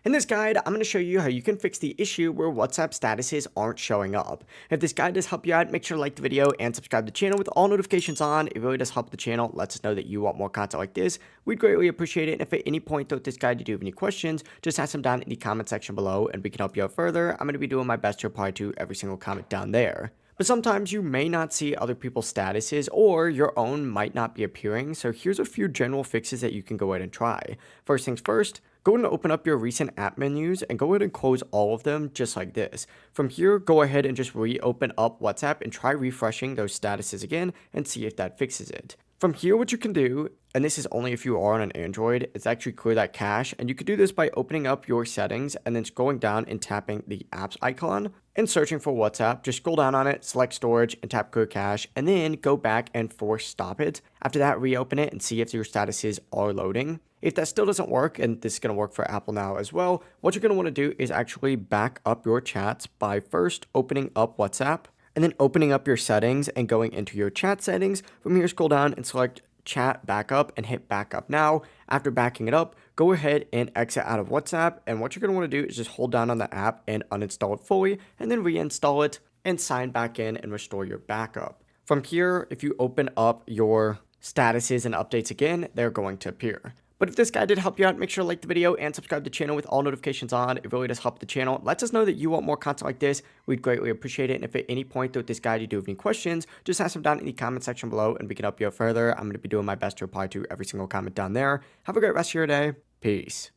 In this guide, I'm going to show you how you can fix the issue where WhatsApp statuses aren't showing up. If this guide does help you out, make sure to like the video and subscribe to the channel with all notifications on. It really does help the channel, lets us know that you want more content like this. We'd greatly appreciate it. And if at any point throughout this guide you do have any questions, just ask them down in the comment section below and we can help you out further. I'm going to be doing my best to reply to every single comment down there. But sometimes you may not see other people's statuses or your own might not be appearing, so here's a few general fixes that you can go ahead and try. First things first, go ahead and open up your recent app menus and go ahead and close all of them just like this. From here, go ahead and just reopen up WhatsApp and try refreshing those statuses again and see if that fixes it. From here, what you can do, and this is only if you are on an Android, is actually clear that cache, and you can do this by opening up your settings and then scrolling down and tapping the apps icon and searching for WhatsApp. Just scroll down on it, select storage and tap clear cache, and then go back and force stop it. After that, reopen it and see if your statuses are loading. If that still doesn't work, and this is going to work for Apple now as well, what you're going to want to do is actually back up your chats by first opening up WhatsApp, and then opening up your settings and going into your chat settings. From here, scroll down and select chat backup and hit backup now. After backing it up, go ahead and exit out of WhatsApp. And what you're going to want to do is just hold down on the app and uninstall it fully, and then reinstall it and sign back in and restore your backup. From here, if you open up your statuses and updates again, they're going to appear. But if this guide did help you out, make sure to like the video and subscribe to the channel with all notifications on. It really does help the channel. It lets us know that you want more content like this. We'd greatly appreciate it. And if at any point throughout this guide you do have any questions, just ask them down in the comment section below and we can help you out further. I'm going to be doing my best to reply to every single comment down there. Have a great rest of your day. Peace.